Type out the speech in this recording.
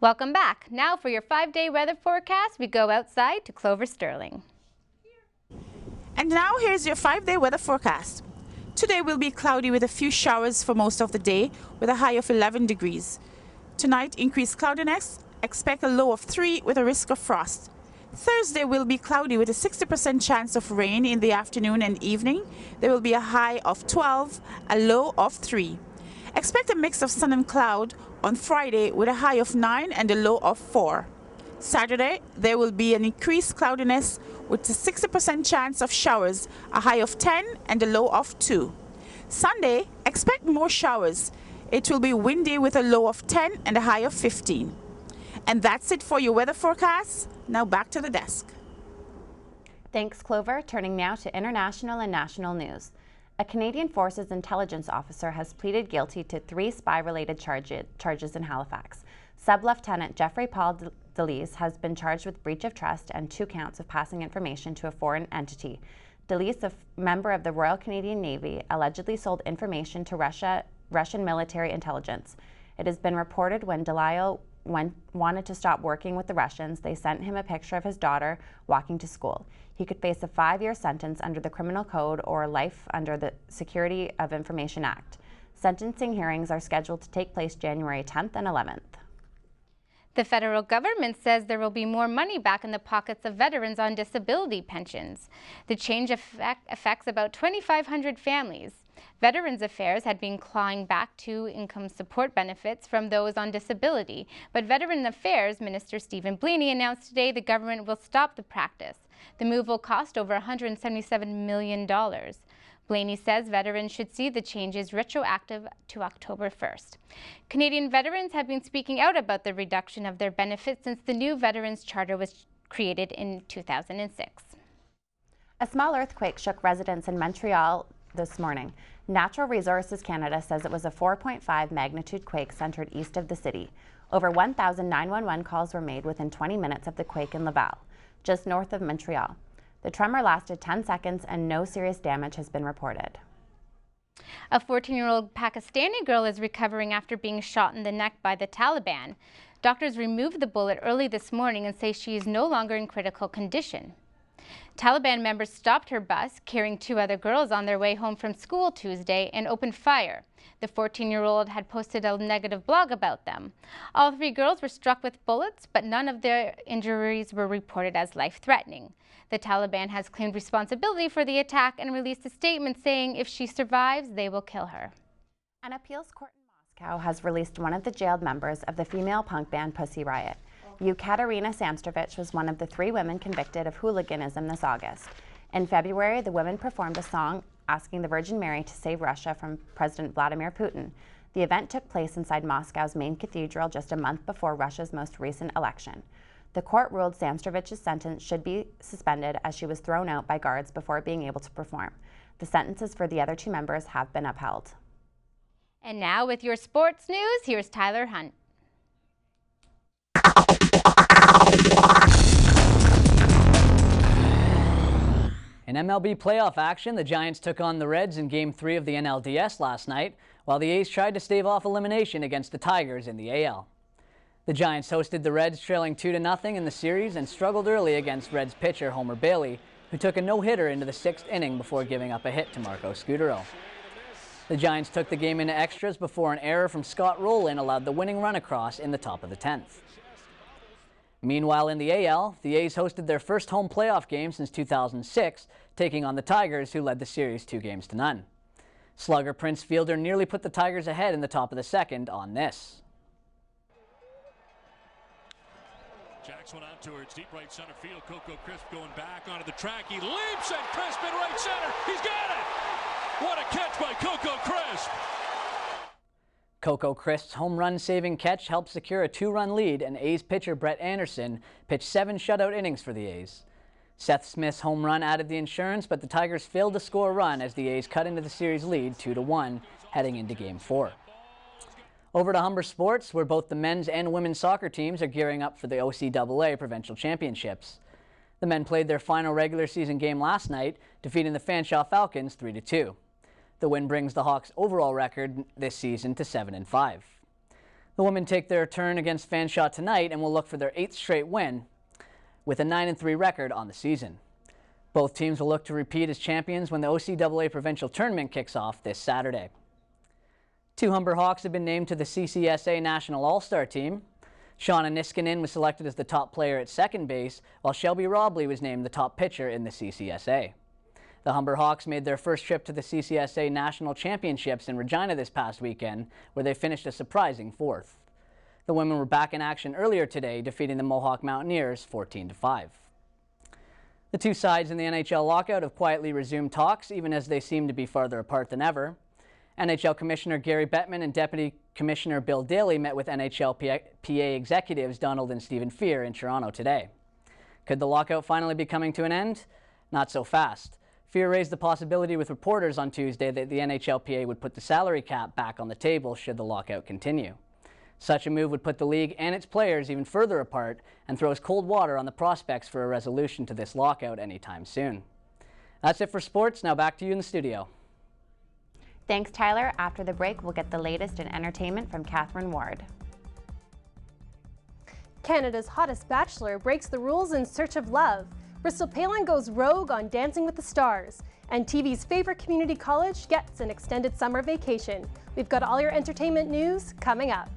Welcome back. Now for your 5-day weather forecast, we go outside to Clover Sterling. And now here's your 5-day weather forecast. Today will be cloudy with a few showers for most of the day with a high of 11 degrees. Tonight, increased cloudiness. Expect a low of 3 with a risk of frost. Thursday will be cloudy with a 60% chance of rain in the afternoon and evening. There will be a high of 12, a low of 3. Expect a mix of sun and cloud on Friday with a high of 9 and a low of 4. Saturday, there will be an increased cloudiness with a 60% chance of showers, a high of 10 and a low of 2. Sunday, expect more showers. It will be windy with a low of 10 and a high of 15. And that's it for your weather forecast. Now back to the desk. Thanks, Clover. Turning now to international and national news. A Canadian Forces intelligence officer has pleaded guilty to 3 spy-related charges in Halifax. Sub-Lieutenant Jeffrey Paul Delis has been charged with breach of trust and 2 counts of passing information to a foreign entity. Delis, a member of the Royal Canadian Navy, allegedly sold information to Russian military intelligence. It has been reported when Delisle wanted to stop working with the Russians, they sent him a picture of his daughter walking to school. He could face a 5-year sentence under the Criminal Code or life under the Security of Information Act. Sentencing hearings are scheduled to take place January 10th and 11th. The federal government says there will be more money back in the pockets of veterans on disability pensions. The change affects about 2,500 families. Veterans Affairs had been clawing back 2 income support benefits from those on disability, but Veteran Affairs Minister Stephen Blaney announced today the government will stop the practice. The move will cost over $177 million. Blaney says veterans should see the changes retroactive to October 1st. Canadian veterans have been speaking out about the reduction of their benefits since the new Veterans Charter was created in 2006. A small earthquake shook residents in Montreal this morning. Natural Resources Canada says it was a 4.5 magnitude quake centered east of the city. Over 1,000 911 calls were made within 20 minutes of the quake in Laval, just north of Montreal. The tremor lasted 10 seconds and no serious damage has been reported. A 14-year-old Pakistani girl is recovering after being shot in the neck by the Taliban. Doctors removed the bullet early this morning and say she is no longer in critical condition. Taliban members stopped her bus carrying 2 other girls on their way home from school Tuesday and opened fire. The 14-year-old had posted a negative blog about them. All 3 girls were struck with bullets, but none of their injuries were reported as life-threatening. The Taliban has claimed responsibility for the attack and released a statement saying if she survives, they will kill her. An appeals court in Moscow has released one of the jailed members of the female punk band Pussy Riot. Katerina Samstrovich was one of the 3 women convicted of hooliganism this August. In February, the women performed a song asking the Virgin Mary to save Russia from President Vladimir Putin. The event took place inside Moscow's main cathedral just a month before Russia's most recent election. The court ruled Samstrovich's sentence should be suspended as she was thrown out by guards before being able to perform. The sentences for the other 2 members have been upheld. And now with your sports news, here's Tyler Hunt. In MLB playoff action, the Giants took on the Reds in Game 3 of the NLDS last night, while the A's tried to stave off elimination against the Tigers in the AL. The Giants hosted the Reds trailing 2-0 in the series and struggled early against Reds pitcher Homer Bailey, who took a no-hitter into the 6th inning before giving up a hit to Marco Scutaro. The Giants took the game into extras before an error from Scott Rowland allowed the winning run across in the top of the 10th. Meanwhile, in the AL, the A's hosted their first home playoff game since 2006, taking on the Tigers, who led the series 2-0. Slugger Prince Fielder nearly put the Tigers ahead in the top of the 2nd on this. Jacks one out towards deep right center field. Coco Crisp going back onto the track. He leaps and Crisp in right center. He's got it! What a catch by Coco Crisp! Coco Crisp's home run-saving catch helped secure a 2-run lead, and A's pitcher Brett Anderson pitched 7 shutout innings for the A's. Seth Smith's home run added the insurance, but the Tigers failed to score a run as the A's cut into the series lead 2-1 heading into Game 4. Over to Humber Sports, where both the men's and women's soccer teams are gearing up for the OCAA Provincial Championships. The men played their final regular season game last night, defeating the Fanshawe Falcons 3-2. The win brings the Hawks' overall record this season to 7-5. The women take their turn against Fanshawe tonight and will look for their 8th straight win with a 9-3 record on the season. Both teams will look to repeat as champions when the OCAA Provincial Tournament kicks off this Saturday. 2 Humber Hawks have been named to the CCSA National All-Star team. Shauna Niskanen was selected as the top player at second base, while Shelby Robley was named the top pitcher in the CCSA. The Humber Hawks made their first trip to the CCSA National Championships in Regina this past weekend, where they finished a surprising 4th. The women were back in action earlier today, defeating the Mohawk Mountaineers 14-5. The two sides in the NHL lockout have quietly resumed talks, even as they seem to be farther apart than ever. NHL Commissioner Gary Bettman and Deputy Commissioner Bill Daly met with NHLPA executives Donald and Stephen Fear in Toronto today. Could the lockout finally be coming to an end? Not so fast. Fear raised the possibility with reporters on Tuesday that the NHLPA would put the salary cap back on the table should the lockout continue. Such a move would put the league and its players even further apart and throws cold water on the prospects for a resolution to this lockout anytime soon. That's it for sports. Now back to you in the studio. Thanks, Tyler. After the break, we'll get the latest in entertainment from Catherine Ward. Canada's hottest bachelor breaks the rules in search of love. Bristol Palin goes rogue on Dancing with the Stars. And TV's favorite community college gets an extended summer vacation. We've got all your entertainment news coming up.